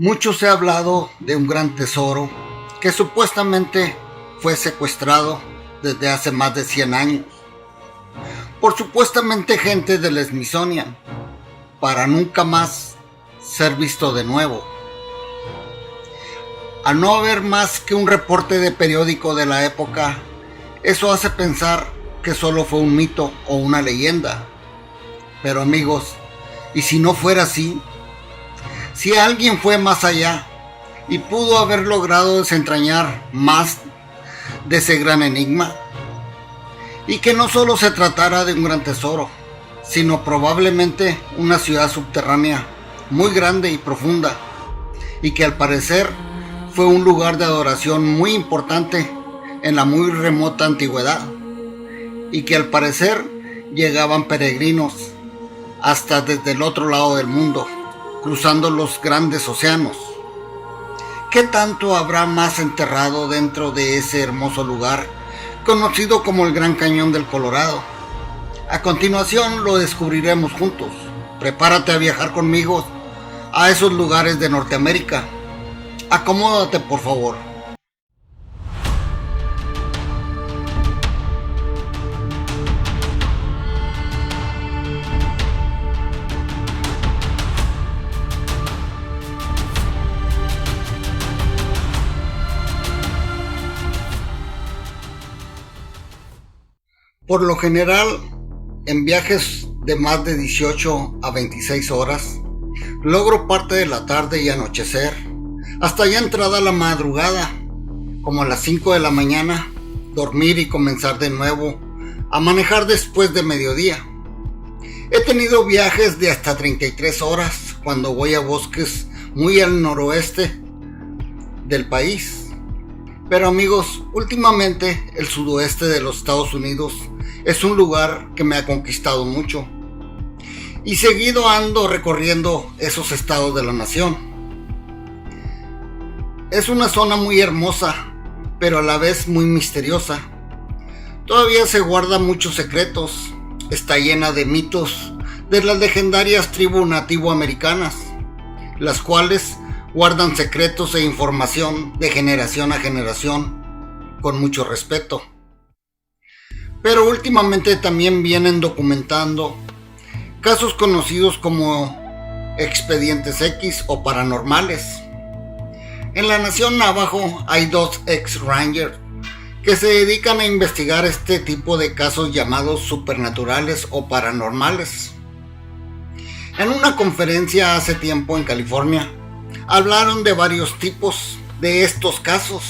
Mucho se ha hablado de un gran tesoro que supuestamente fue secuestrado desde hace más de 100 años por supuestamente gente del Smithsonian para nunca más ser visto de nuevo. Al no haber más que un reporte de periódico de la época, eso hace pensar que solo fue un mito o una leyenda. Pero amigos, ¿y si no fuera así? Si alguien fue más allá y pudo haber logrado desentrañar más de ese gran enigma, y que no solo se tratara de un gran tesoro, sino probablemente una ciudad subterránea muy grande y profunda, y que al parecer fue un lugar de adoración muy importante en la muy remota antigüedad, y que al parecer llegaban peregrinos hasta desde el otro lado del mundo, cruzando los grandes océanos. ¿Qué tanto habrá más enterrado dentro de ese hermoso lugar, conocido como el Gran Cañón del Colorado? A continuación lo descubriremos juntos. Prepárate a viajar conmigo a esos lugares de Norteamérica. Acomódate, por favor. Por lo general, en viajes de más de 18 a 26 horas, logro parte de la tarde y anochecer, hasta ya entrada la madrugada, como a las 5 de la mañana, dormir y comenzar de nuevo a manejar después de mediodía. He tenido viajes de hasta 33 horas cuando voy a bosques muy al noroeste del país. Pero amigos, últimamente el sudoeste de los Estados Unidos es un lugar que me ha conquistado mucho, y seguido ando recorriendo esos estados de la nación. Es una zona muy hermosa, pero a la vez muy misteriosa. Todavía se guarda muchos secretos, está llena de mitos de las legendarias tribus nativoamericanas, las cuales guardan secretos e información de generación a generación con mucho respeto. Pero últimamente también vienen documentando casos conocidos como expedientes X o paranormales. En la nación Navajo hay 2 ex-rangers que se dedican a investigar este tipo de casos llamados supernaturales o paranormales. En una conferencia hace tiempo en California, hablaron de varios tipos de estos casos.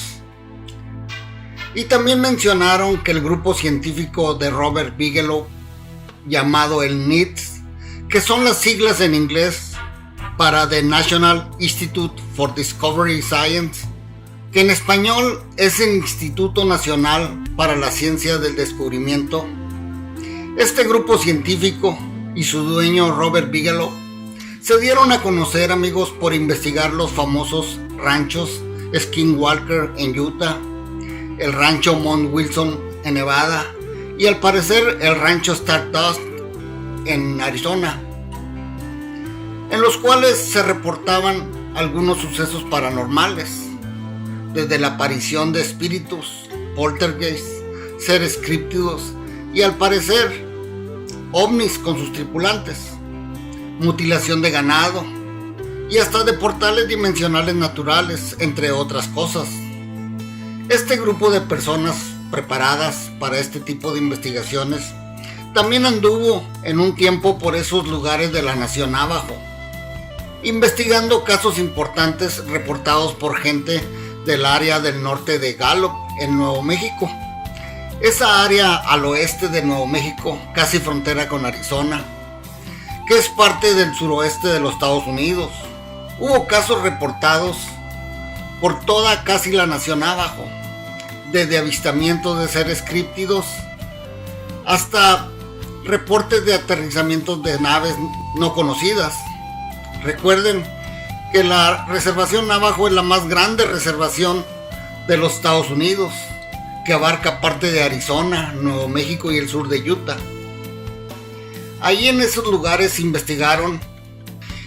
Y también mencionaron que el grupo científico de Robert Bigelow, llamado el NITS, que son las siglas en inglés para The National Institute for Discovery Science, que en español es el Instituto Nacional para la Ciencia del Descubrimiento. Este grupo científico y su dueño Robert Bigelow se dieron a conocer, amigos, por investigar los famosos ranchos Skinwalker en Utah, el rancho Mount Wilson en Nevada y al parecer el rancho Stardust en Arizona, en los cuales se reportaban algunos sucesos paranormales, desde la aparición de espíritus, poltergeist, seres críptidos y al parecer ovnis con sus tripulantes, mutilación de ganado y hasta de portales dimensionales naturales, entre otras cosas. Este grupo de personas preparadas para este tipo de investigaciones también anduvo en un tiempo por esos lugares de la nación Navajo, investigando casos importantes reportados por gente del área del norte de Gallup, en Nuevo México. Esa área al oeste de Nuevo México, casi frontera con Arizona, que es parte del suroeste de los Estados Unidos. Hubo casos reportados por toda casi la nación Navajo, desde avistamientos de seres críptidos hasta reportes de aterrizamientos de naves no conocidas. Recuerden que la reservación Navajo es la más grande reservación de los Estados Unidos, que abarca parte de Arizona, Nuevo México y el sur de Utah. Allí en esos lugares investigaron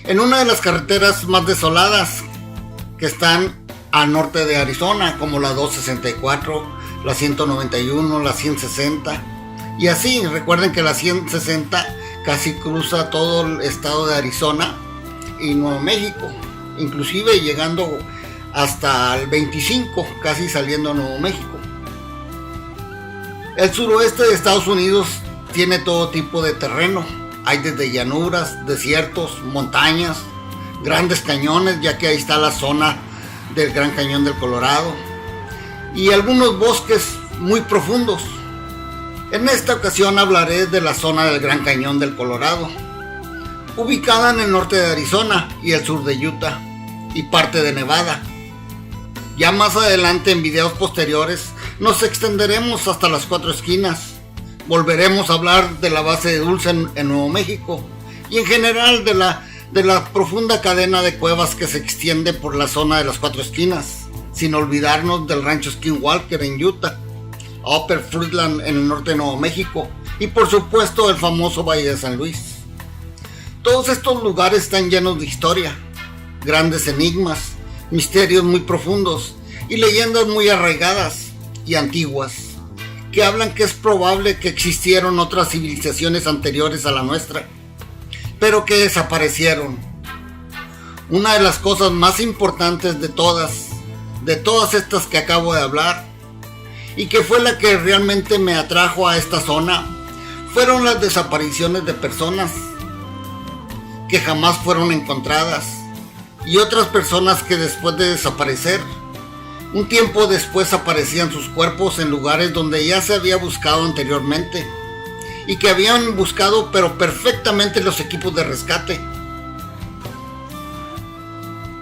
en una de las carreteras más desoladas que están al norte de Arizona, como la 264, la 191, la 160. Y así, recuerden que la 160 casi cruza todo el estado de Arizona y Nuevo México, inclusive llegando hasta el 25, casi saliendo a Nuevo México. El suroeste de Estados Unidos tiene todo tipo de terreno. Hay desde llanuras, desiertos, montañas, grandes cañones, ya que ahí está la zona del Gran Cañón del Colorado, y algunos bosques muy profundos. En esta ocasión hablaré de la zona del Gran Cañón del Colorado, ubicada en el norte de Arizona y el sur de Utah y parte de Nevada. Ya más adelante, en videos posteriores, nos extenderemos hasta las Cuatro Esquinas. Volveremos a hablar de la base de Dulce en Nuevo México y en general de la profunda cadena de cuevas que se extiende por la zona de las Cuatro Esquinas, sin olvidarnos del rancho Skinwalker en Utah, Upper Fruitland en el norte de Nuevo México y por supuesto el famoso Valle de San Luis. Todos estos lugares están llenos de historia, grandes enigmas, misterios muy profundos y leyendas muy arraigadas y antiguas, que hablan que es probable que existieron otras civilizaciones anteriores a la nuestra, pero que desaparecieron. Una de las cosas más importantes de todas estas que acabo de hablar, y que fue la que realmente me atrajo a esta zona, fueron las desapariciones de personas que jamás fueron encontradas, y otras personas que después de desaparecer, un tiempo después aparecían sus cuerpos en lugares donde ya se había buscado anteriormente, y que habían buscado pero perfectamente los equipos de rescate.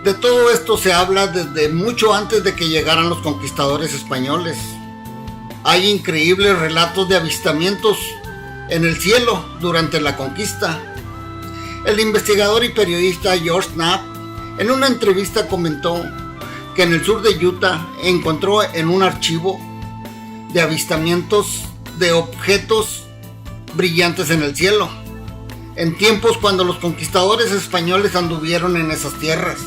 De todo esto se habla desde mucho antes de que llegaran los conquistadores españoles. Hay increíbles relatos de avistamientos en el cielo durante la conquista. El investigador y periodista George Knapp en una entrevista comentó que en el sur de Utah encontró en un archivo de avistamientos de objetos brillantes en el cielo, en tiempos cuando los conquistadores españoles anduvieron en esas tierras,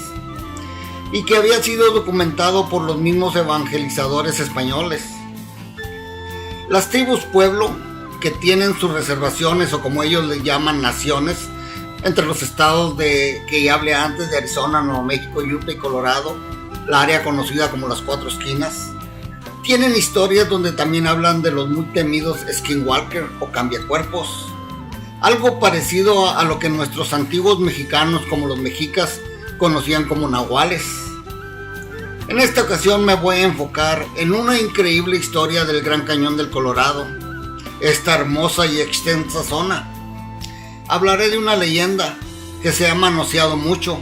y que había sido documentado por los mismos evangelizadores españoles. Las tribus pueblo, que tienen sus reservaciones o como ellos les llaman naciones, entre los estados que ya hablé antes de Arizona, Nuevo México, Utah y Colorado, la área conocida como las Cuatro Esquinas, tienen historias donde también hablan de los muy temidos Skinwalker o cambiacuerpos, algo parecido a lo que nuestros antiguos mexicanos como los mexicas conocían como nahuales. En esta ocasión me voy a enfocar en una increíble historia del Gran Cañón del Colorado, esta hermosa y extensa zona. Hablaré de una leyenda que se ha manoseado mucho,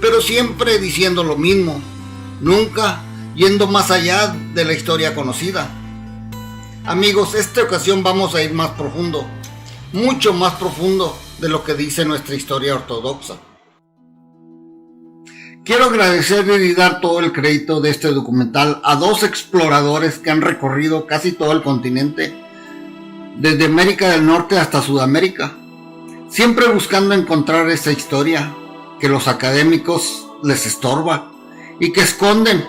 pero siempre diciendo lo mismo, nunca yendo más allá de la historia conocida. Amigos, esta ocasión vamos a ir más profundo, mucho más profundo de lo que dice nuestra historia ortodoxa. Quiero agradecer y dar todo el crédito de este documental a dos exploradores que han recorrido casi todo el continente, desde América del Norte hasta Sudamérica, siempre buscando encontrar esa historia que los académicos les estorba y que esconden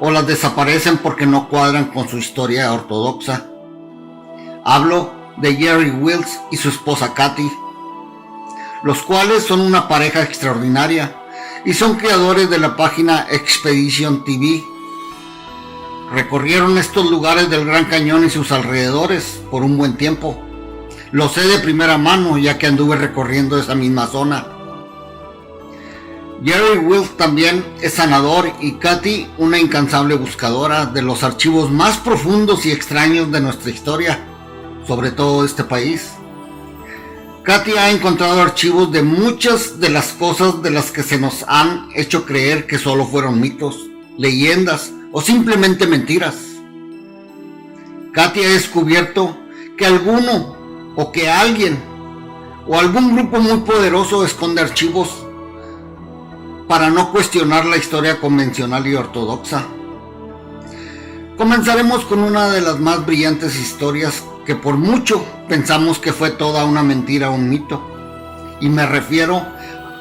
o las desaparecen porque no cuadran con su historia ortodoxa. Hablo de Jerry Wills y su esposa Kathy, los cuales son una pareja extraordinaria y son creadores de la página Expedition TV. Recorrieron estos lugares del Gran Cañón y sus alrededores por un buen tiempo. Lo sé de primera mano, ya que anduve recorriendo esa misma zona. Jerry Wills también es sanador y Kathy una incansable buscadora de los archivos más profundos y extraños de nuestra historia, sobre todo de este país. Kathy ha encontrado archivos de muchas de las cosas de las que se nos han hecho creer que solo fueron mitos, leyendas o simplemente mentiras. Kathy ha descubierto que alguno o que alguien o algún grupo muy poderoso esconde archivos para no cuestionar la historia convencional y ortodoxa. Comenzaremos con una de las más brillantes historias que por mucho pensamos que fue toda una mentira o un mito, y me refiero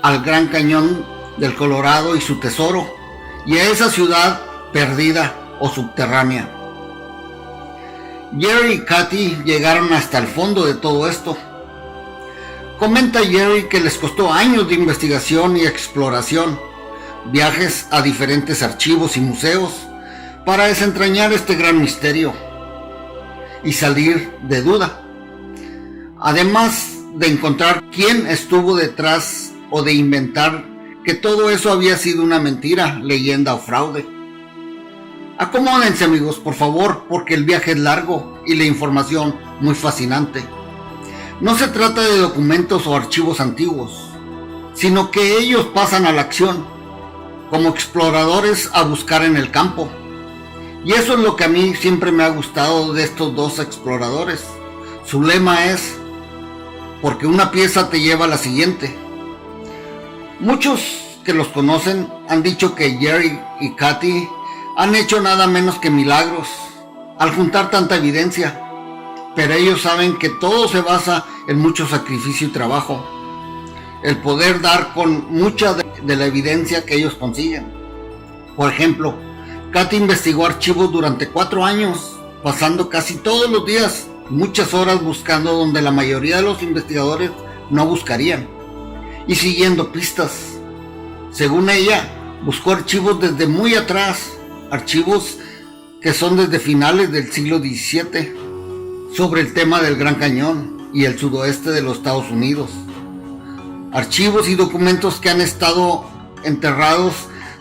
al Gran Cañón del Colorado y su tesoro, y a esa ciudad perdida o subterránea. Jerry y Katy llegaron hasta el fondo de todo esto. Comenta Jerry que les costó años de investigación y exploración, viajes a diferentes archivos y museos para desentrañar este gran misterio y salir de duda, además de encontrar quién estuvo detrás o de inventar que todo eso había sido una mentira, leyenda o fraude. Acomódense, amigos, por favor, porque el viaje es largo y la información muy fascinante. No se trata de documentos o archivos antiguos, sino que ellos pasan a la acción, como exploradores a buscar en el campo. Y eso es lo que a mí siempre me ha gustado de estos dos exploradores. Su lema es, porque una pieza te lleva a la siguiente. Muchos que los conocen han dicho que Jerry y Katy han hecho nada menos que milagros al juntar tanta evidencia, pero ellos saben que todo se basa en mucho sacrificio y trabajo, el poder dar con mucha de la evidencia que ellos consiguen. Por ejemplo, Katy investigó archivos durante 4 años, pasando casi todos los días muchas horas buscando donde la mayoría de los investigadores no buscarían, y siguiendo pistas. Según ella, buscó archivos desde muy atrás, archivos que son desde finales del siglo XVII, sobre el tema del Gran Cañón y el sudoeste de los Estados Unidos. Archivos y documentos que han estado enterrados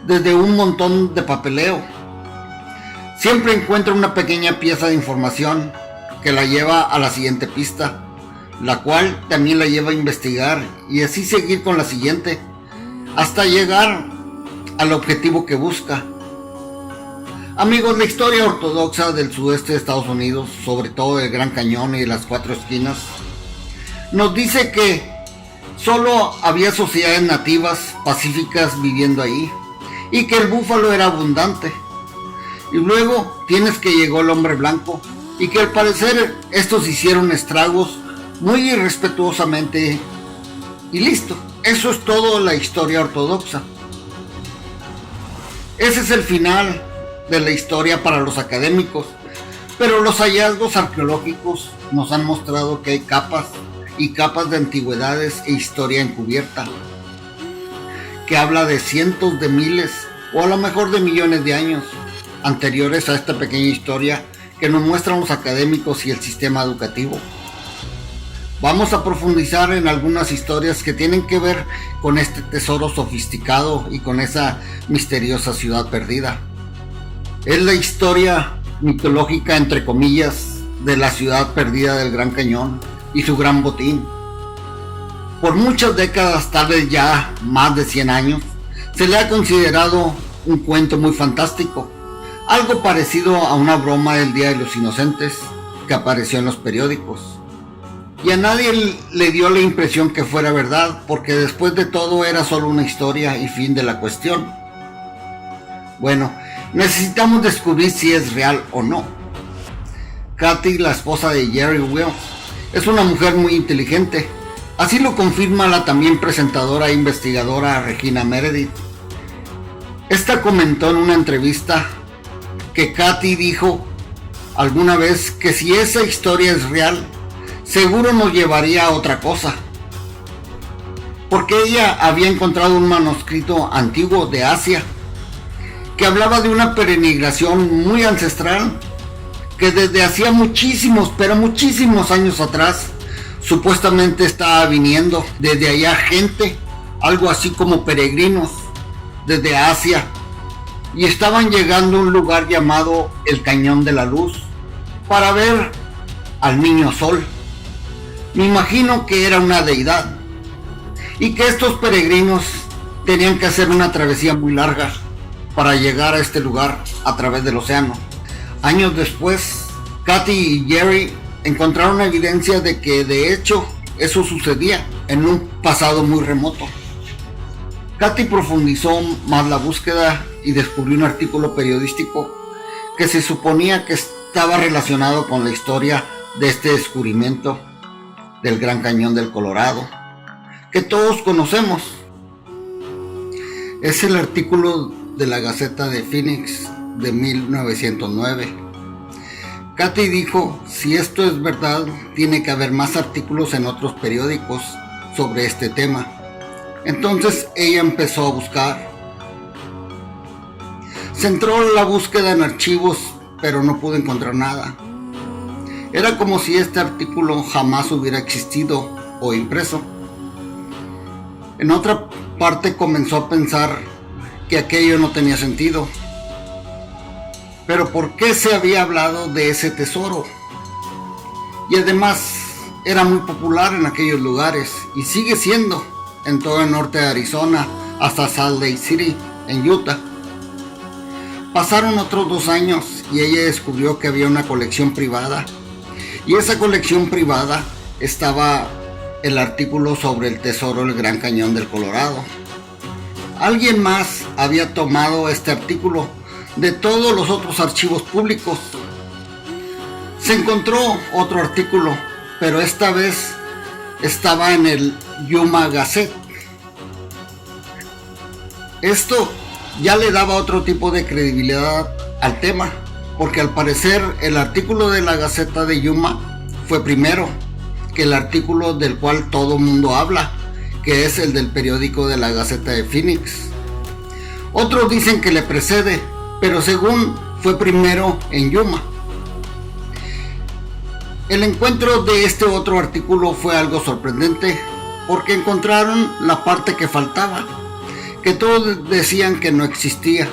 desde un montón de papeleo. Siempre encuentra una pequeña pieza de información que la lleva a la siguiente pista, la cual también la lleva a investigar y así seguir con la siguiente, hasta llegar al objetivo que busca. Amigos, la historia ortodoxa del sudeste de Estados Unidos, sobre todo del Gran Cañón y de las 4 esquinas, nos dice que solo había sociedades nativas pacíficas viviendo ahí y que el búfalo era abundante. Y luego tienes que llegó el hombre blanco y que al parecer estos hicieron estragos muy irrespetuosamente y listo. Eso es todo la historia ortodoxa. Ese es el final de la historia para los académicos, pero los hallazgos arqueológicos nos han mostrado que hay capas y capas de antigüedades e historia encubierta, que habla de cientos de miles o a lo mejor de millones de años anteriores a esta pequeña historia que nos muestran los académicos y el sistema educativo. Vamos a profundizar en algunas historias que tienen que ver con este tesoro sofisticado y con esa misteriosa ciudad perdida. Es la historia mitológica, entre comillas, de la ciudad perdida del Gran Cañón y su gran botín. Por muchas décadas, tal vez ya más de 100 años, se le ha considerado un cuento muy fantástico, algo parecido a una broma del Día de los Inocentes que apareció en los periódicos. Y a nadie le dio la impresión que fuera verdad, porque después de todo era solo una historia y fin de la cuestión. Bueno, necesitamos descubrir si es real o no. Katy, la esposa de Jerry Wells, es una mujer muy inteligente. Así lo confirma la también presentadora e investigadora Regina Meredith. Esta comentó en una entrevista que Katy dijo alguna vez que si esa historia es real, seguro nos llevaría a otra cosa. Porque ella había encontrado un manuscrito antiguo de Asia que hablaba de una peregrinación muy ancestral que desde hacía muchísimos, pero muchísimos años atrás, supuestamente estaba viniendo desde allá gente, algo así como peregrinos, desde Asia, y estaban llegando a un lugar llamado el Cañón de la Luz para ver al Niño Sol. Me imagino que era una deidad y que estos peregrinos tenían que hacer una travesía muy larga para llegar a este lugar a través del océano. Años después, Katy y Jerry encontraron evidencia de que de hecho eso sucedía en un pasado muy remoto. Katy profundizó más la búsqueda y descubrió un artículo periodístico que se suponía que estaba relacionado con la historia de este descubrimiento del Gran Cañón del Colorado, que todos conocemos. Es el artículo de la Gaceta de Phoenix de 1909. Katy dijo, si esto es verdad, tiene que haber más artículos en otros periódicos sobre este tema. Entonces ella empezó a buscar. Centró la búsqueda en archivos, pero no pudo encontrar nada. Era como si este artículo jamás hubiera existido o impreso. En otra parte comenzó a pensar que aquello no tenía sentido. Pero ¿por qué se había hablado de ese tesoro? Y además era muy popular en aquellos lugares y sigue siendo en todo el norte de Arizona hasta Salt Lake City, en Utah. Pasaron otros 2 años y ella descubrió que había una colección privada. Y esa colección privada estaba el artículo sobre el tesoro del Gran Cañón del Colorado. Alguien más había tomado este artículo de todos los otros archivos públicos. Se encontró otro artículo, pero esta vez estaba en el Yuma Gazette. Esto ya le daba otro tipo de credibilidad al tema, porque al parecer el artículo de la Gaceta de Yuma fue primero que el artículo del cual todo el mundo habla, que es el del periódico de la Gaceta de Phoenix. Otros dicen que le precede, pero según fue primero en Yuma. El encuentro de este otro artículo fue algo sorprendente, porque encontraron la parte que faltaba, que todos decían que no existía.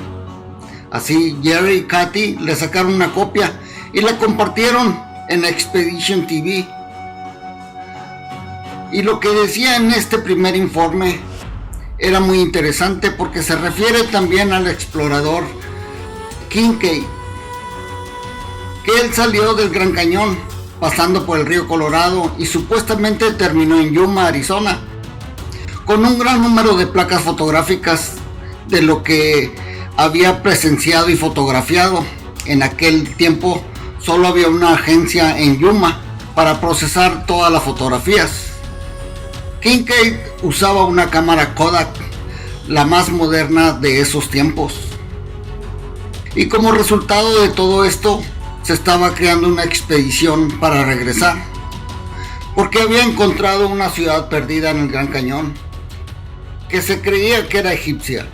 Así Jerry y Katy le sacaron una copia y la compartieron en Expedition TV. Y lo que decía en este primer informe era muy interesante porque se refiere también al explorador Kincaid, que él salió del Gran Cañón pasando por el río Colorado y supuestamente terminó en Yuma, Arizona, con un gran número de placas fotográficas de lo que había presenciado y fotografiado. En aquel tiempo solo había una agencia en Yuma para procesar todas las fotografías. Kincaid usaba una cámara Kodak, la más moderna de esos tiempos. Y como resultado de todo esto, se estaba creando una expedición para regresar, porque había encontrado una ciudad perdida en el Gran Cañón, que se creía que era egipcia.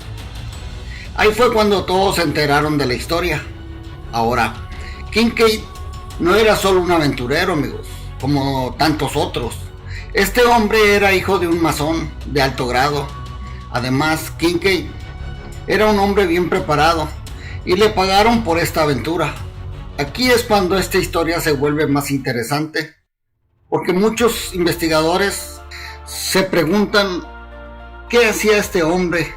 Ahí fue cuando todos se enteraron de la historia. Ahora, Kincaid no era solo un aventurero, amigos, como tantos otros. Este hombre era hijo de un masón de alto grado. Además, Kincaid era un hombre bien preparado y le pagaron por esta aventura. Aquí es cuando esta historia se vuelve más interesante, porque muchos investigadores se preguntan qué hacía este hombre,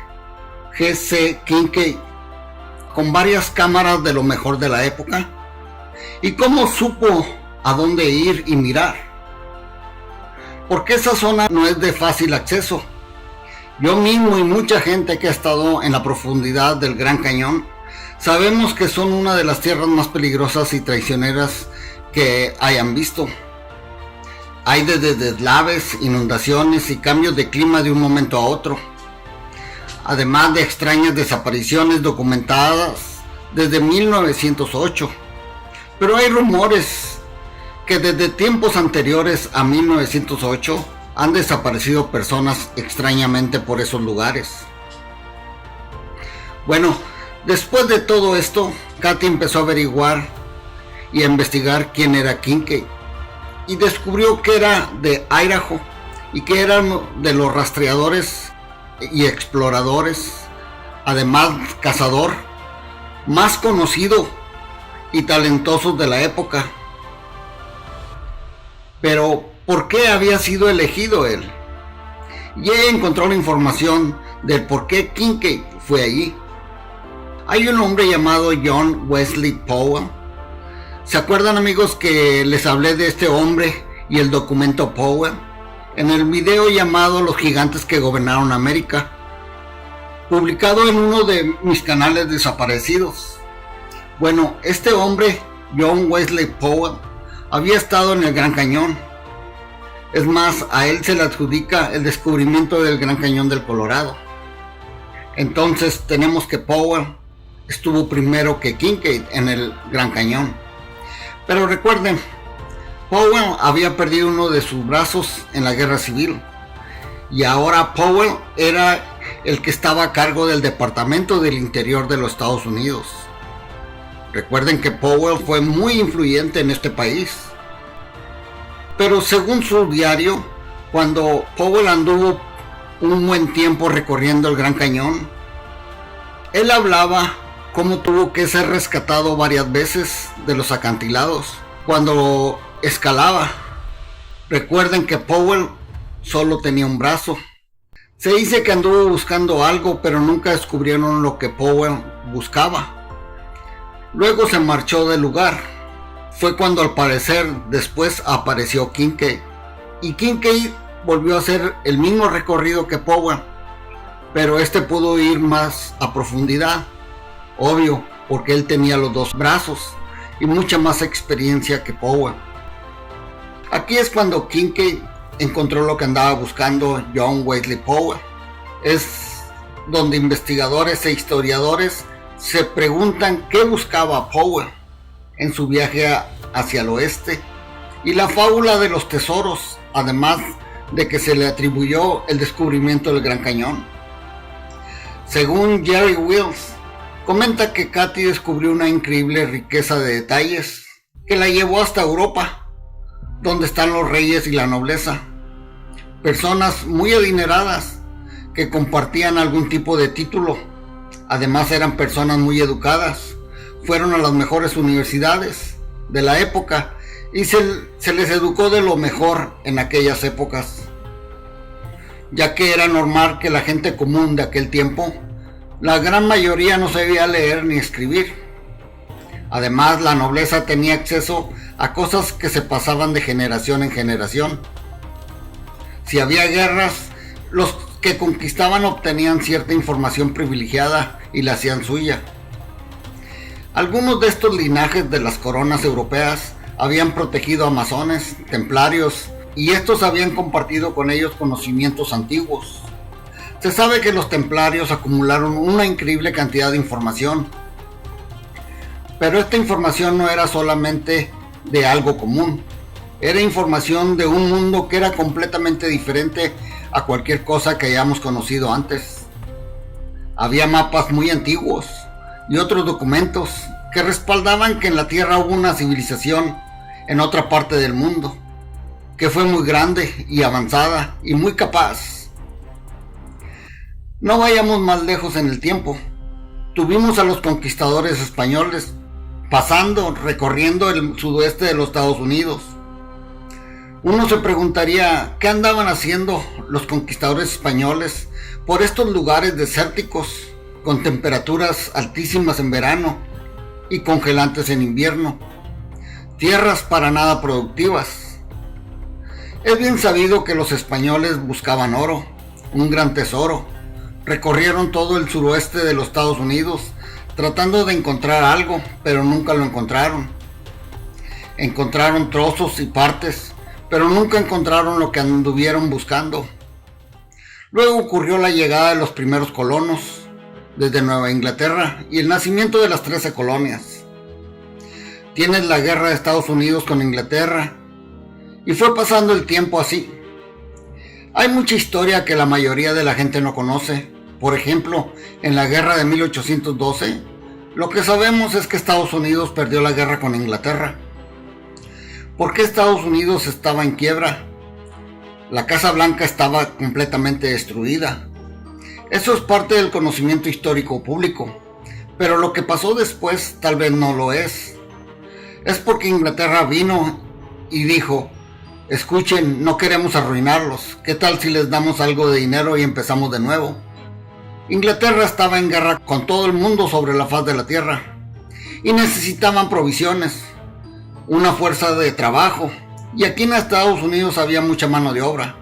G.C. Kincaid, con varias cámaras de lo mejor de la época, y cómo supo a dónde ir y mirar, porque esa zona no es de fácil acceso. Yo mismo y mucha gente que ha estado en la profundidad del Gran Cañón sabemos que son una de las tierras más peligrosas y traicioneras que hayan visto. Hay desde deslaves, inundaciones y cambios de clima de un momento a otro, además de extrañas desapariciones documentadas desde 1908. Pero hay rumores que desde tiempos anteriores a 1908 han desaparecido personas extrañamente por esos lugares. Bueno, después de todo esto, Katy empezó a averiguar y a investigar quién era Kincaid, y descubrió que era de Idaho y que era uno de los rastreadores y exploradores, además cazador, más conocido y talentosos de la época. Pero, ¿por qué había sido elegido él? Y ella encontró la información del por qué Kincaid fue allí. Hay un hombre llamado John Wesley Powell. ¿Se acuerdan, amigos, que les hablé de este hombre y el documento Powell en el video llamado Los gigantes que gobernaron América, publicado en uno de mis canales desaparecidos? Bueno, este hombre, John Wesley Powell, había estado en el Gran Cañón. Es más, a él se le adjudica el descubrimiento del Gran Cañón del Colorado. Entonces tenemos que Powell estuvo primero que Kincaid en el Gran Cañón. Pero recuerden, Powell había perdido uno de sus brazos en la guerra civil y ahora Powell era el que estaba a cargo del Departamento del Interior de los Estados Unidos. Recuerden que Powell fue muy influyente en este país. Pero según su diario, cuando Powell anduvo un buen tiempo recorriendo el Gran Cañón, él hablaba cómo tuvo que ser rescatado varias veces de los acantilados cuando escalaba. Recuerden que Powell solo tenía un brazo. Se dice que anduvo buscando algo, pero nunca descubrieron lo que Powell buscaba. Luego se marchó del lugar. Fue cuando al parecer después apareció Kincaid. Y Kincaid volvió a hacer el mismo recorrido que Powell, pero este pudo ir más a profundidad. Obvio, porque él tenía los dos brazos y mucha más experiencia que Powell. Aquí es cuando Kincaid encontró lo que andaba buscando John Wesley Powell. Es donde investigadores e historiadores se preguntan qué buscaba Powell en su viaje hacia el oeste, y la fábula de los tesoros, además de que se le atribuyó el descubrimiento del Gran Cañón. Según Jerry Wills, comenta que Cathy descubrió una increíble riqueza de detalles que la llevó hasta Europa, donde están los reyes y la nobleza, personas muy adineradas que compartían algún tipo de título. Además eran personas muy educadas, fueron a las mejores universidades de la época y se les educó de lo mejor en aquellas épocas, ya que era normal que la gente común de aquel tiempo, la gran mayoría no sabía leer ni escribir. Además, la nobleza tenía acceso a cosas que se pasaban de generación en generación. Si había guerras, los que conquistaban obtenían cierta información privilegiada y la hacían suya. Algunos de estos linajes de las coronas europeas habían protegido a masones, templarios, y estos habían compartido con ellos conocimientos antiguos. Se sabe que los templarios acumularon una increíble cantidad de información, pero esta información no era solamente de algo común, era información de un mundo que era completamente diferente a cualquier cosa que hayamos conocido antes. Había mapas muy antiguos y otros documentos que respaldaban que en la Tierra hubo una civilización en otra parte del mundo, que fue muy grande y avanzada y muy capaz. No vayamos más lejos en el tiempo. Tuvimos a los conquistadores españoles recorriendo el sudoeste de los Estados Unidos. Uno se preguntaría, ¿qué andaban haciendo los conquistadores españoles por estos lugares desérticos, con temperaturas altísimas en verano y congelantes en invierno? Tierras para nada productivas. Es bien sabido que los españoles buscaban oro, un gran tesoro. Recorrieron todo el suroeste de los Estados Unidos tratando de encontrar algo, pero nunca lo encontraron. Encontraron trozos y partes, pero nunca encontraron lo que anduvieron buscando. Luego ocurrió la llegada de los primeros colonos desde Nueva Inglaterra y el nacimiento de las 13 colonias. Tienes la guerra de Estados Unidos con Inglaterra y fue pasando el tiempo así. Hay mucha historia que la mayoría de la gente no conoce. Por ejemplo, en la guerra de 1812, lo que sabemos es que Estados Unidos perdió la guerra con Inglaterra. ¿Por qué Estados Unidos estaba en quiebra? La Casa Blanca estaba completamente destruida. Eso es parte del conocimiento histórico público, pero lo que pasó después tal vez no lo es. Es porque Inglaterra vino y dijo, escuchen, no queremos arruinarlos, ¿qué tal si les damos algo de dinero y empezamos de nuevo? Inglaterra estaba en guerra con todo el mundo sobre la faz de la tierra y necesitaban provisiones, una fuerza de trabajo, y aquí en Estados Unidos había mucha mano de obra.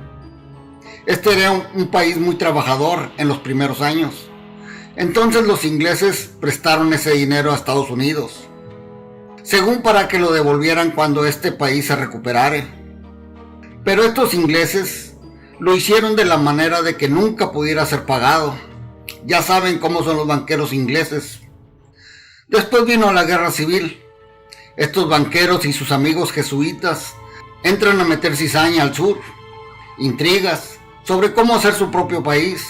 Este era un país muy trabajador en los primeros años. Entonces los ingleses prestaron ese dinero a Estados Unidos, según para que lo devolvieran cuando este país se recuperara. Pero estos ingleses lo hicieron de la manera de que nunca pudiera ser pagado. Ya saben cómo son los banqueros ingleses. Después vino la guerra civil. Estos banqueros y sus amigos jesuitas entran a meter cizaña al sur, intrigas sobre cómo hacer su propio país.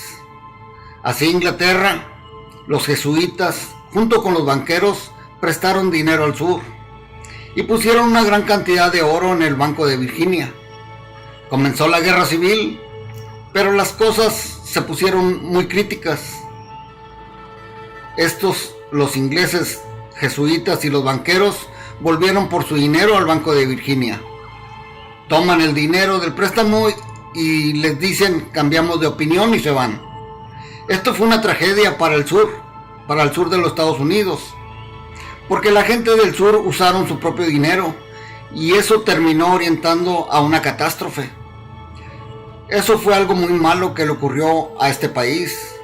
Así Inglaterra, los jesuitas, junto con los banqueros, prestaron dinero al sur y pusieron una gran cantidad de oro en el Banco de Virginia. Comenzó la guerra civil, pero las cosas se pusieron muy críticas. Los ingleses, jesuitas y los banqueros volvieron por su dinero al Banco de Virginia. Toman el dinero del préstamo y les dicen cambiamos de opinión y se van. Esto fue una tragedia para el sur de los Estados Unidos, porque la gente del sur usaron su propio dinero y eso terminó orientando a una catástrofe. Eso fue algo muy malo que le ocurrió a este país.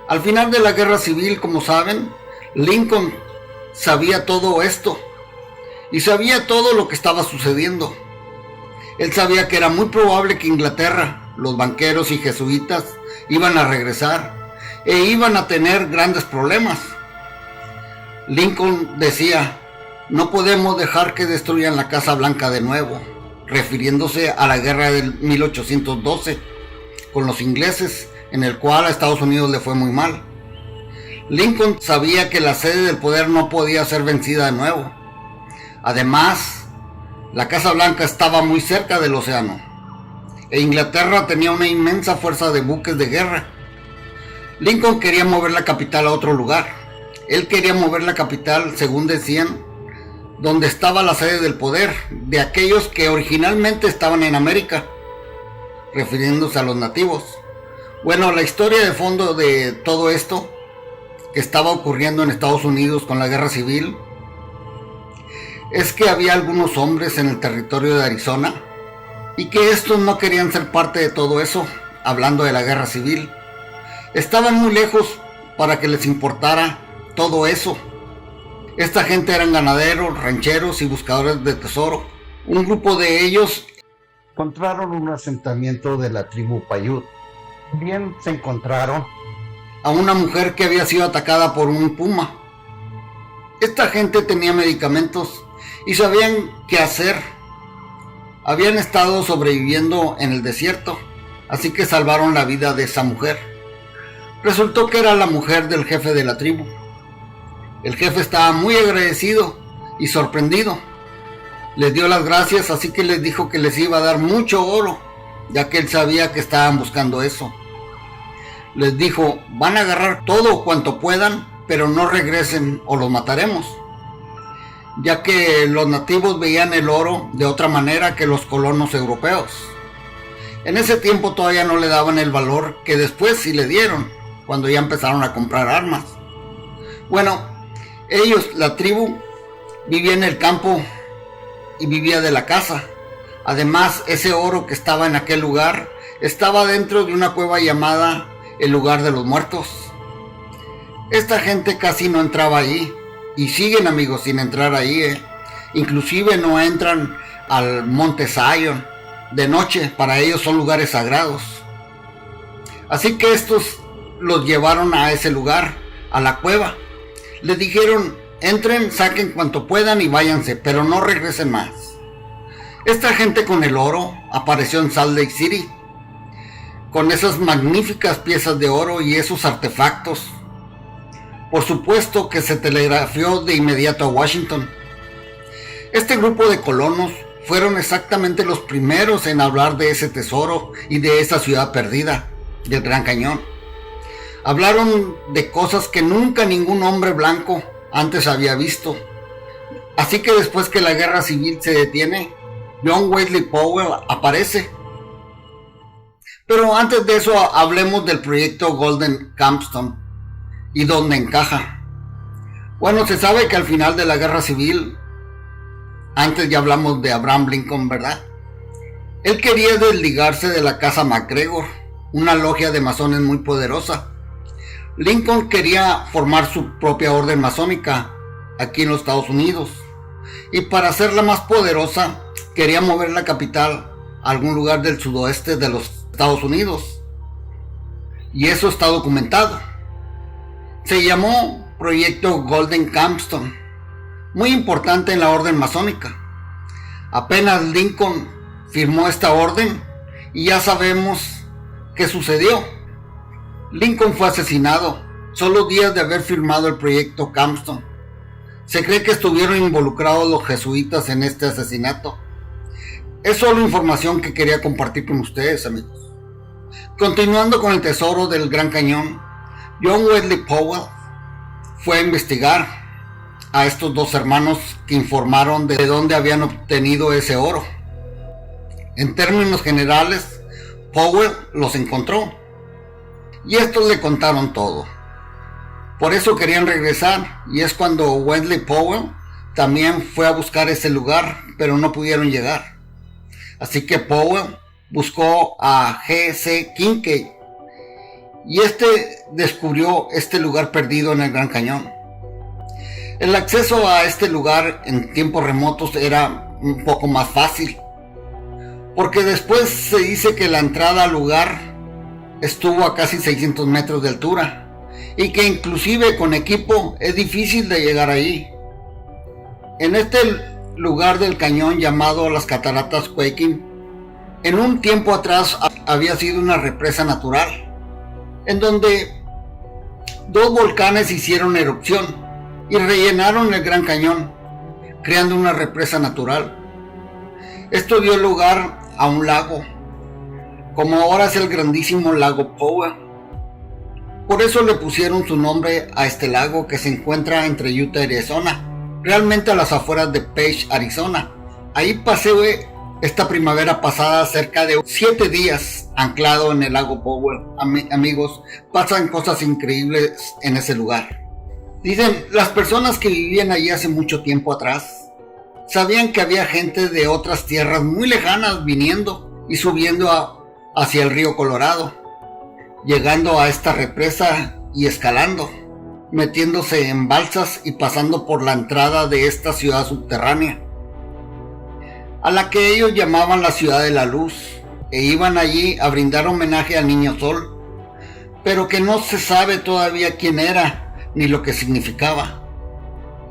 Al final de la guerra civil, como saben, Lincoln sabía todo esto y sabía todo lo que estaba sucediendo. Él sabía que era muy probable que Inglaterra, los banqueros y jesuitas iban a regresar e iban a tener grandes problemas. Lincoln decía, no podemos dejar que destruyan la Casa Blanca de nuevo, refiriéndose a la guerra del 1812 con los ingleses, en el cual a Estados Unidos le fue muy mal. Lincoln sabía que la sede del poder no podía ser vencida de nuevo. Además, la Casa Blanca estaba muy cerca del océano, e Inglaterra tenía una inmensa fuerza de buques de guerra. Lincoln quería mover la capital a otro lugar. Él quería mover la capital, según decían, donde estaba la sede del poder, de aquellos que originalmente estaban en América, refiriéndose a los nativos. Bueno, la historia de fondo de todo esto que estaba ocurriendo en Estados Unidos con la guerra civil es que había algunos hombres en el territorio de Arizona y que estos no querían ser parte de todo eso, hablando de la guerra civil. Estaban muy lejos para que les importara todo eso. Esta gente eran ganaderos, rancheros y buscadores de tesoro. Un grupo de ellos encontraron un asentamiento de la tribu Paiute. También se encontraron a una mujer que había sido atacada por un puma. Esta gente tenía medicamentos y sabían qué hacer. Habían estado sobreviviendo en el desierto, así que salvaron la vida de esa mujer. Resultó que era la mujer del jefe de la tribu. El jefe estaba muy agradecido y sorprendido. Les dio las gracias, así que les dijo que les iba a dar mucho oro, ya que él sabía que estaban buscando eso. Les dijo, van a agarrar todo cuanto puedan, pero no regresen o los mataremos, ya que los nativos veían el oro de otra manera que los colonos europeos. En ese tiempo todavía no le daban el valor que después sí le dieron, cuando ya empezaron a comprar armas. Bueno, ellos, la tribu, vivía en el campo y vivía de la caza. Además, ese oro que estaba en aquel lugar estaba dentro de una cueva llamada el lugar de los muertos. Esta gente casi no entraba ahí, y siguen, amigos, sin entrar ahí, Inclusive no entran al monte Zion de noche, para ellos son lugares sagrados. Así que estos los llevaron a ese lugar, a la cueva. Les dijeron, entren, saquen cuanto puedan y váyanse, pero no regresen más. Esta gente con el oro apareció en Salt Lake City, con esas magníficas piezas de oro y esos artefactos. Por supuesto que se telegrafió de inmediato a Washington. Este grupo de colonos fueron exactamente los primeros en hablar de ese tesoro y de esa ciudad perdida, del Gran Cañón. Hablaron de cosas que nunca ningún hombre blanco antes había visto. Así que después que la guerra civil se detiene, John Wesley Powell aparece. Pero antes de eso hablemos del proyecto Golden Campstone y dónde encaja. Bueno, se sabe que al final de la guerra civil, antes ya hablamos de Abraham Lincoln, ¿verdad? Él quería desligarse de la casa MacGregor, una logia de masones muy poderosa. Lincoln quería formar su propia orden masónica aquí en los Estados Unidos, y para hacerla más poderosa quería mover la capital a algún lugar del sudoeste de los Estados Unidos. y eso está documentado. Se llamó Proyecto Golden Capstone, muy importante en la orden masónica. Apenas Lincoln firmó esta orden y ya sabemos qué sucedió. Lincoln fue asesinado solo días de haber firmado el Proyecto Capstone. Se cree que estuvieron involucrados los jesuitas en este asesinato. Es solo información que quería compartir con ustedes, amigos. Continuando con el tesoro del Gran Cañón, John Wesley Powell fue a investigar a estos dos hermanos que informaron de dónde habían obtenido ese oro. En términos generales, Powell los encontró y estos le contaron todo. Por eso querían regresar, y es cuando Wesley Powell también fue a buscar ese lugar, pero no pudieron llegar. Así que Powell buscó a G.C. Kincaid y este descubrió este lugar perdido en el Gran Cañón. El acceso a este lugar en tiempos remotos era un poco más fácil, porque después se dice que la entrada al lugar estuvo a casi 600 metros de altura y que inclusive con equipo es difícil de llegar ahí. En este lugar del cañón llamado las Cataratas Quaking, en un tiempo atrás había sido una represa natural, en donde dos volcanes hicieron erupción y rellenaron el Gran Cañón, creando una represa natural. Esto dio lugar a un lago, como ahora es el grandísimo lago Powell. Por eso le pusieron su nombre a este lago que se encuentra entre Utah y Arizona, realmente a las afueras de Page, Arizona. Ahí pasé esta primavera pasada cerca de 7 días anclado en el lago Powell. Amigos, pasan cosas increíbles en ese lugar. Dicen, las personas que vivían allí hace mucho tiempo atrás sabían que había gente de otras tierras muy lejanas viniendo y subiendo hacia el río Colorado, llegando a esta represa y escalando, metiéndose en balsas y pasando por la entrada de esta ciudad subterránea, a la que ellos llamaban la Ciudad de la Luz, e iban allí a brindar homenaje al Niño Sol, pero que no se sabe todavía quién era ni lo que significaba.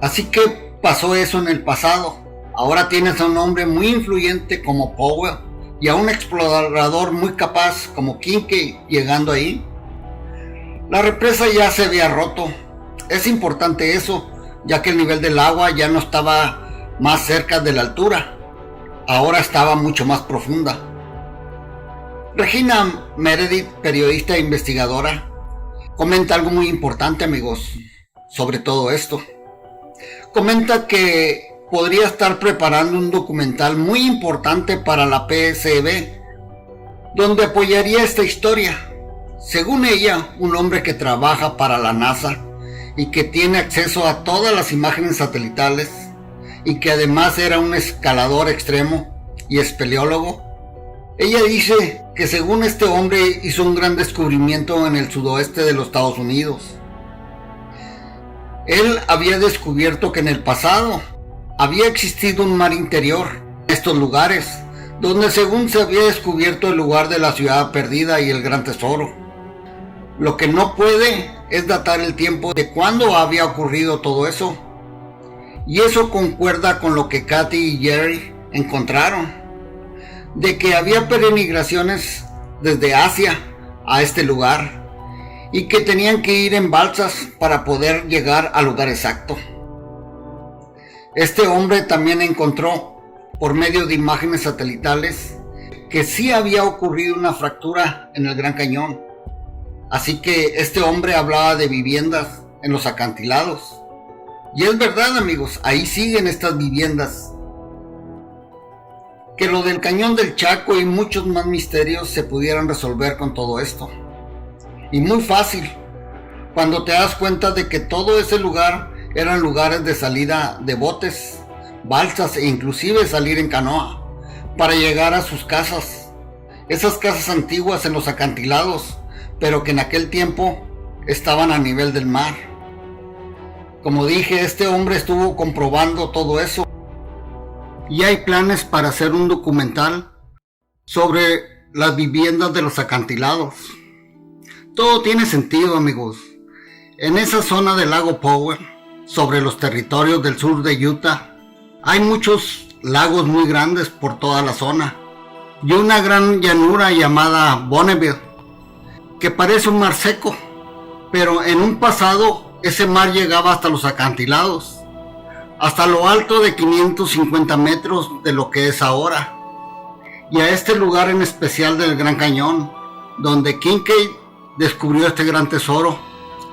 Así que pasó eso en el pasado. Ahora tienes a un hombre muy influyente como Powell y a un explorador muy capaz como Kincaid llegando ahí. La represa ya se había roto. Es importante eso, ya que el nivel del agua ya no estaba más cerca de la altura, ahora estaba mucho más profunda. Regina Meredith, periodista e investigadora, comenta algo muy importante, amigos, sobre todo esto. Comenta que podría estar preparando un documental muy importante para la PSB, donde apoyaría esta historia. Según ella, un hombre que trabaja para la NASA y que tiene acceso a todas las imágenes satelitales y que además era un escalador extremo y espeleólogo. Ella dice que según este hombre hizo un gran descubrimiento en el sudoeste de los Estados Unidos. Él había descubierto que en el pasado había existido un mar interior en estos lugares, donde según se había descubierto el lugar de la ciudad perdida y el gran tesoro. Lo que no puede es datar el tiempo de cuándo había ocurrido todo eso. Y eso concuerda con lo que Kathy y Jerry encontraron, de que había peregrinaciones desde Asia a este lugar y que tenían que ir en balsas para poder llegar al lugar exacto. Este hombre también encontró, por medio de imágenes satelitales, que sí había ocurrido una fractura en el Gran Cañón. Así que este hombre hablaba de viviendas en los acantilados. Y es verdad, amigos, ahí siguen estas viviendas. Que lo del Cañón del Chaco y muchos más misterios se pudieran resolver con todo esto. Y muy fácil, cuando te das cuenta de que todo ese lugar eran lugares de salida de botes, balsas e inclusive salir en canoa para llegar a sus casas. Esas casas antiguas en los acantilados, pero que en aquel tiempo estaban a nivel del mar. Como dije, este hombre estuvo comprobando todo eso. Y hay planes para hacer un documental sobre las viviendas de los acantilados. Todo tiene sentido, amigos. En esa zona del lago Powell, sobre los territorios del sur de Utah, hay muchos lagos muy grandes por toda la zona y una gran llanura llamada Bonneville, que parece un mar seco, pero en un pasado ese mar llegaba hasta los acantilados, hasta lo alto de 550 metros de lo que es ahora, y a este lugar en especial del Gran Cañón, donde Kincaid descubrió este gran tesoro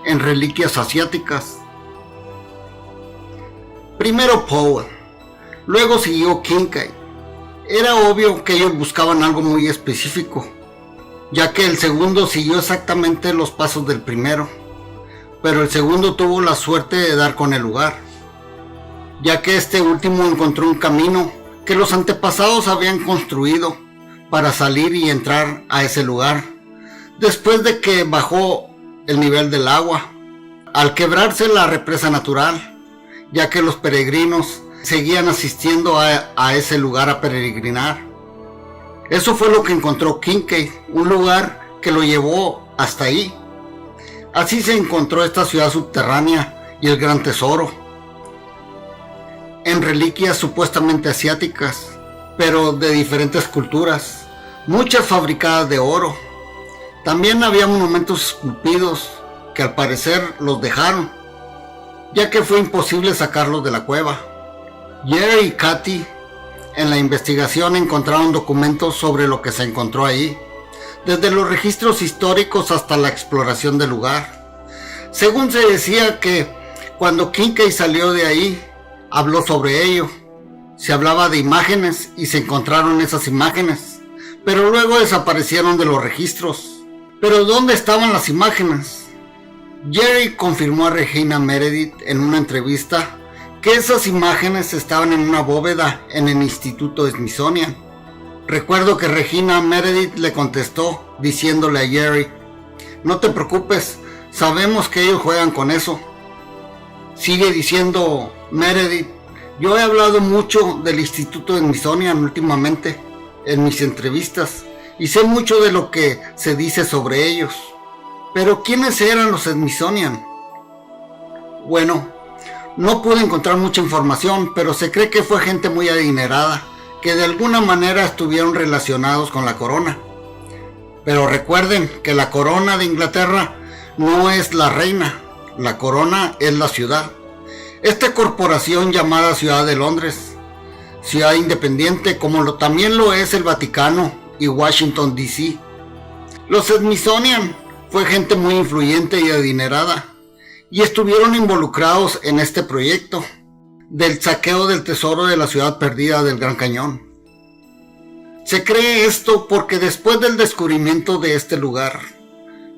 en reliquias asiáticas. Primero Powell, luego siguió Kincaid. Era obvio que ellos buscaban algo muy específico, ya que el segundo siguió exactamente los pasos del primero, pero el segundo tuvo la suerte de dar con el lugar, ya que este último encontró un camino que los antepasados habían construido para salir y entrar a ese lugar, después de que bajó el nivel del agua, al quebrarse la represa natural, ya que los peregrinos seguían asistiendo a ese lugar a peregrinar. Eso fue lo que encontró Kincaid, un lugar que lo llevó hasta ahí. Así se encontró esta ciudad subterránea y el gran tesoro, en reliquias supuestamente asiáticas, pero de diferentes culturas, muchas fabricadas de oro. También había monumentos esculpidos que al parecer los dejaron, ya que fue imposible sacarlos de la cueva. Jerry y Katy en la investigación encontraron documentos sobre lo que se encontró ahí, desde los registros históricos hasta la exploración del lugar. Según se decía que cuando Kincaid salió de ahí, habló sobre ello. Se hablaba de imágenes y se encontraron esas imágenes, pero luego desaparecieron de los registros. ¿Pero dónde estaban las imágenes? Jerry confirmó a Regina Meredith en una entrevista que esas imágenes estaban en una bóveda en el Instituto Smithsonian. Recuerdo que Regina Meredith le contestó diciéndole a Jerry: no te preocupes, sabemos que ellos juegan con eso. Sigue diciendo Meredith: yo he hablado mucho del Instituto Smithsonian últimamente en mis entrevistas y sé mucho de lo que se dice sobre ellos. Pero ¿quiénes eran los Smithsonian? Bueno, no pude encontrar mucha información, pero se cree que fue gente muy adinerada, que de alguna manera estuvieron relacionados con la corona. Pero recuerden que la corona de Inglaterra no es la reina, la corona es la ciudad. Esta corporación llamada Ciudad de Londres, ciudad independiente como también lo es el Vaticano y Washington DC. Los Smithsonian fue gente muy influyente y adinerada, y estuvieron involucrados en este proyecto del saqueo del tesoro de la ciudad perdida del Gran Cañón. Se cree esto porque después del descubrimiento de este lugar,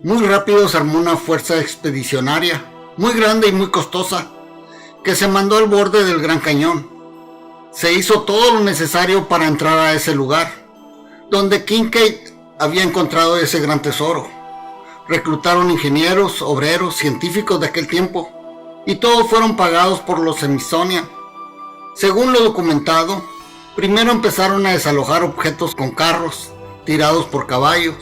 muy rápido se armó una fuerza expedicionaria muy grande y muy costosa que se mandó al borde del Gran Cañón. Se hizo todo lo necesario para entrar a ese lugar, donde Kincaid había encontrado ese gran tesoro. Reclutaron ingenieros, obreros, científicos de aquel tiempo, y todos fueron pagados por los Smithsonian. Según lo documentado, primero empezaron a desalojar objetos con carros tirados por caballos,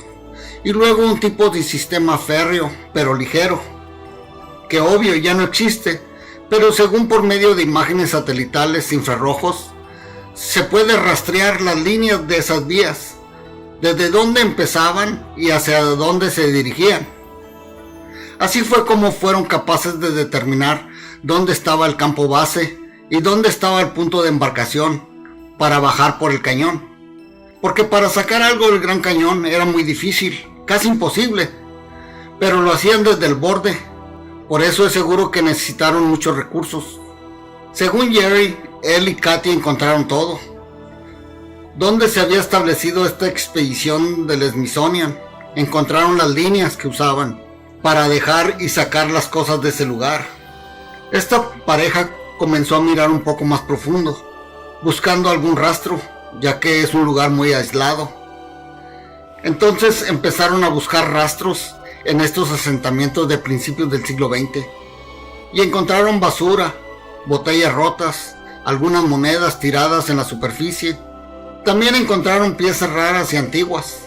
y luego un tipo de sistema férreo, pero ligero, que obvio ya no existe, pero según por medio de imágenes satelitales infrarrojos, se puede rastrear las líneas de esas vías, desde dónde empezaban y hacia dónde se dirigían. Así fue como fueron capaces de determinar dónde estaba el campo base y dónde estaba el punto de embarcación para bajar por el cañón. Porque para sacar algo del Gran Cañón era muy difícil, casi imposible, pero lo hacían desde el borde. Por eso es seguro que necesitaron muchos recursos. Según Jerry, él y Katy encontraron todo. ¿Dónde se había establecido esta expedición del Smithsonian? Encontraron las líneas que usaban para dejar y sacar las cosas de ese lugar. Esta pareja comenzó a mirar un poco más profundo, buscando algún rastro, ya que es un lugar muy aislado. Entonces empezaron a buscar rastros en estos asentamientos de principios del siglo XX y encontraron basura, botellas rotas, algunas monedas tiradas en la superficie. También encontraron piezas raras y antiguas.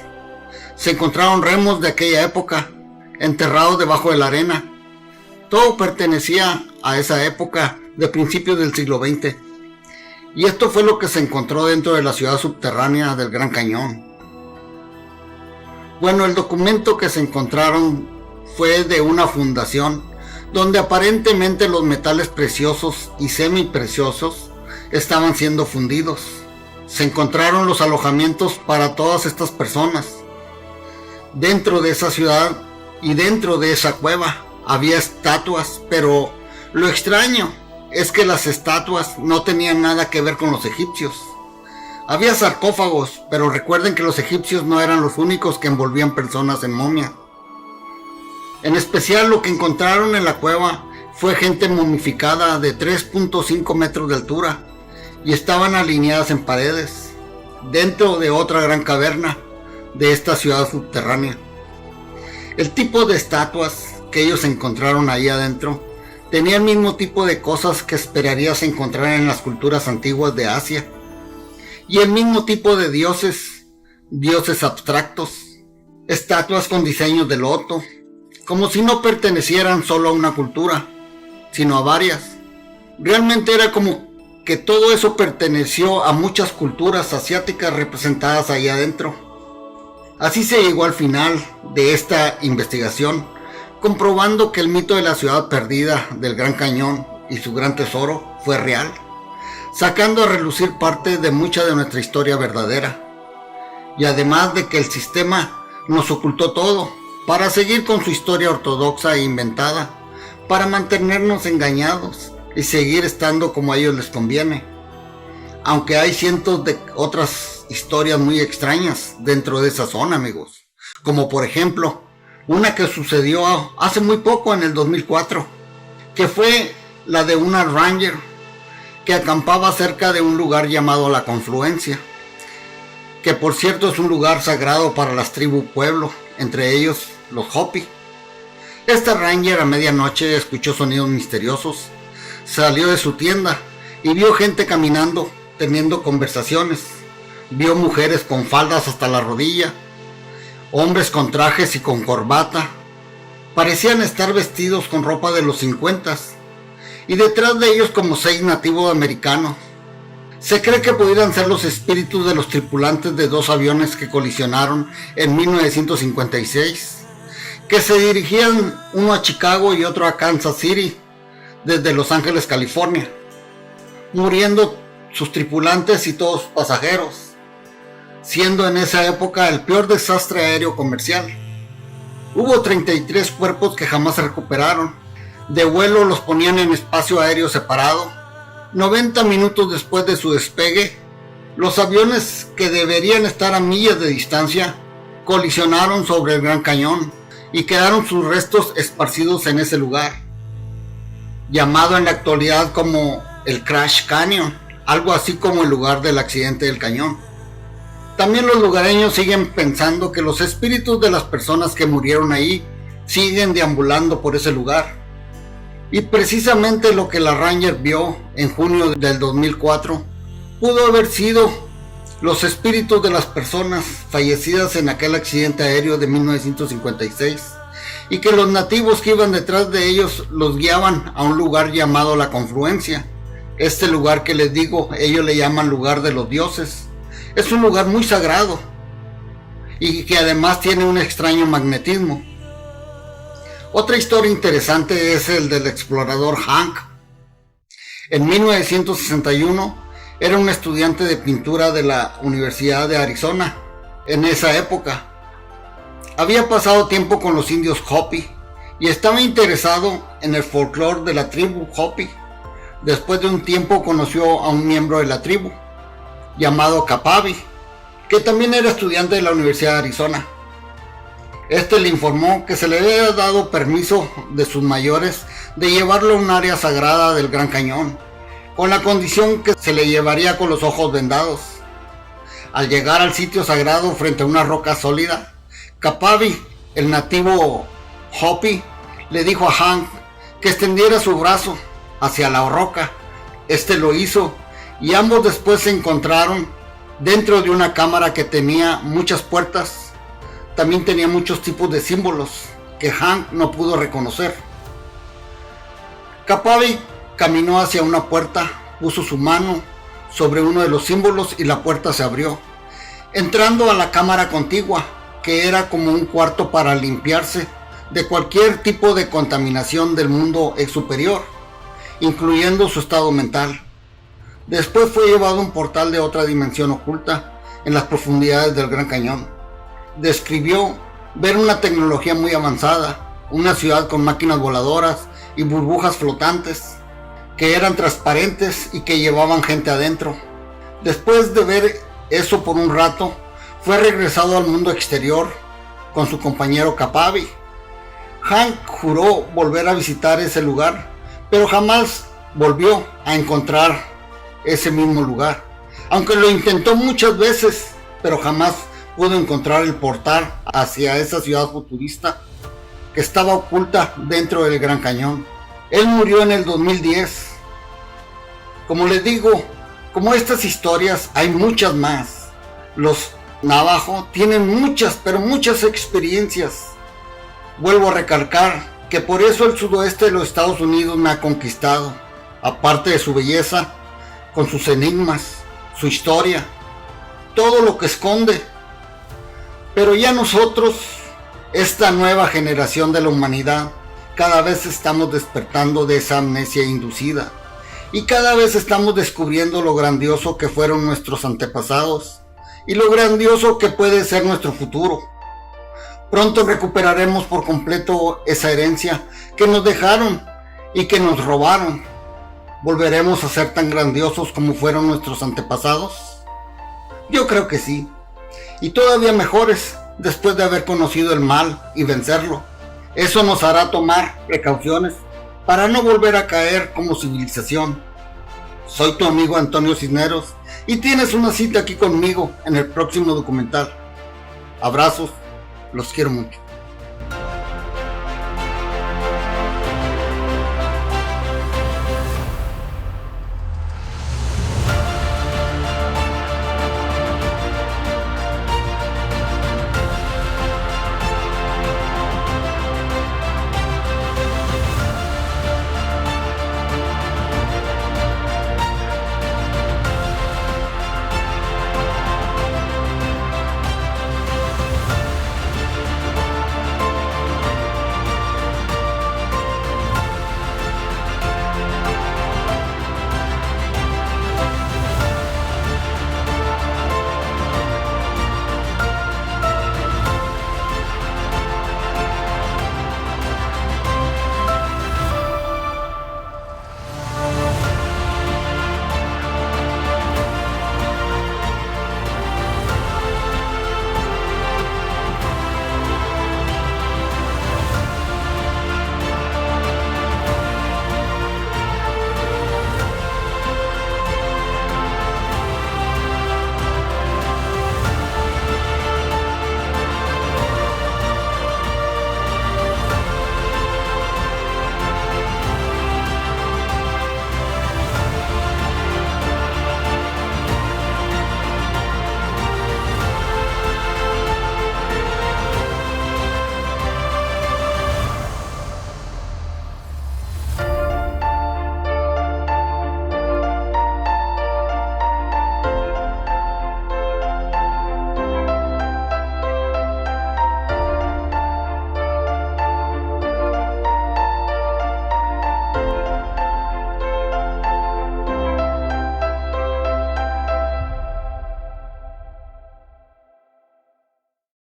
Se encontraron remos de aquella época enterrados debajo de la arena. Todo pertenecía a esa época de principios del siglo XX. Y esto fue lo que se encontró dentro de la ciudad subterránea del Gran Cañón. Bueno, el documento que se encontraron fue de una fundación donde aparentemente los metales preciosos y semipreciosos estaban siendo fundidos. Se encontraron los alojamientos para todas estas personas. Dentro de esa ciudad y dentro de esa cueva había estatuas, pero lo extraño es que las estatuas no tenían nada que ver con los egipcios. Había sarcófagos, pero recuerden que los egipcios no eran los únicos que envolvían personas en momia. En especial lo que encontraron en la cueva fue gente momificada de 3.5 metros de altura y estaban alineadas en paredes, dentro de otra gran caverna de esta ciudad subterránea. El tipo de estatuas que ellos encontraron ahí adentro tenía el mismo tipo de cosas que esperarías encontrar en las culturas antiguas de Asia, y el mismo tipo de dioses abstractos, estatuas con diseños de loto, como si no pertenecieran solo a una cultura, sino a varias. Realmente era como que todo eso perteneció a muchas culturas asiáticas representadas ahí adentro. Así se llegó al final de esta investigación, comprobando que el mito de la ciudad perdida del Gran Cañón y su gran tesoro fue real, sacando a relucir parte de mucha de nuestra historia verdadera. Y además de que el sistema nos ocultó todo, para seguir con su historia ortodoxa e inventada, para mantenernos engañados y seguir estando como a ellos les conviene. Aunque hay cientos de otras historias muy extrañas dentro de esa zona, amigos. Como por ejemplo, una que sucedió hace muy poco, en el 2004, que fue la de una Ranger que acampaba cerca de un lugar llamado La Confluencia, que por cierto es un lugar sagrado para las tribus pueblo, entre ellos los Hopi. Esta Ranger a medianoche escuchó sonidos misteriosos, salió de su tienda y vio gente caminando, teniendo conversaciones. Vio mujeres con faldas hasta la rodilla, hombres con trajes y con corbata. Parecían estar vestidos con ropa de los 50, y detrás de ellos como 6 nativos americanos. Se cree que pudieran ser los espíritus de los tripulantes de 2 aviones que colisionaron en 1956, que se dirigían uno a Chicago y otro a Kansas City, desde Los Ángeles, California, muriendo sus tripulantes y todos sus pasajeros, siendo en esa época el peor desastre aéreo comercial. Hubo 33 cuerpos que jamás se recuperaron. De vuelo los ponían en espacio aéreo separado. 90 minutos después de su despegue, los aviones que deberían estar a millas de distancia colisionaron sobre el Gran Cañón y quedaron sus restos esparcidos en ese lugar, llamado en la actualidad como el Crash Canyon, algo así como el lugar del accidente del cañón. También los lugareños siguen pensando que los espíritus de las personas que murieron ahí siguen deambulando por ese lugar. Y precisamente lo que la Ranger vio en junio del 2004 pudo haber sido los espíritus de las personas fallecidas en aquel accidente aéreo de 1956, y que los nativos que iban detrás de ellos los guiaban a un lugar llamado La Confluencia. Este lugar que les digo, ellos le llaman lugar de los dioses. Es un lugar muy sagrado y que además tiene un extraño magnetismo. Otra historia interesante es el del explorador Hank. En 1961 era un estudiante de pintura de la Universidad de Arizona. En esa época había pasado tiempo con los indios Hopi y estaba interesado en el folclore de la tribu Hopi. Después de un tiempo conoció a un miembro de la tribu llamado Kapabi, que también era estudiante de la Universidad de Arizona. Este le informó que se le había dado permiso de sus mayores de llevarlo a un área sagrada del Gran Cañón, con la condición que se le llevaría con los ojos vendados. Al llegar al sitio sagrado frente a una roca sólida, Kapabi, el nativo Hopi, le dijo a Hank que extendiera su brazo hacia la roca. Este lo hizo y ambos después se encontraron dentro de una cámara que tenía muchas puertas. También tenía muchos tipos de símbolos que Hank no pudo reconocer. Capavi caminó hacia una puerta, puso su mano sobre uno de los símbolos y la puerta se abrió, entrando a la cámara contigua, que era como un cuarto para limpiarse de cualquier tipo de contaminación del mundo superior, incluyendo su estado mental. Después fue llevado a un portal de otra dimensión oculta en las profundidades del Gran Cañón. Describió ver una tecnología muy avanzada, una ciudad con máquinas voladoras y burbujas flotantes que eran transparentes y que llevaban gente adentro. Después de ver eso por un rato, fue regresado al mundo exterior con su compañero Capavi. Hank juró volver a visitar ese lugar, pero jamás volvió a encontrar ese mismo lugar, aunque lo intentó muchas veces, pero jamás pudo encontrar el portal hacia esa ciudad futurista que estaba oculta dentro del Gran Cañón. Él murió en el 2010. Como les digo, como estas historias hay muchas más. Los Navajo tienen muchas, pero muchas experiencias. Vuelvo a recalcar que por eso el sudoeste de los Estados Unidos me ha conquistado, aparte de su belleza, con sus enigmas, su historia, todo lo que esconde. Pero ya nosotros, esta nueva generación de la humanidad, cada vez estamos despertando de esa amnesia inducida y cada vez estamos descubriendo lo grandioso que fueron nuestros antepasados y lo grandioso que puede ser nuestro futuro. Pronto recuperaremos por completo esa herencia que nos dejaron y que nos robaron. ¿Volveremos a ser tan grandiosos como fueron nuestros antepasados? Yo creo que sí, y todavía mejores después de haber conocido el mal y vencerlo. Eso nos hará tomar precauciones para no volver a caer como civilización. Soy tu amigo Antonio Cisneros y tienes una cita aquí conmigo en el próximo documental. Abrazos, los quiero mucho.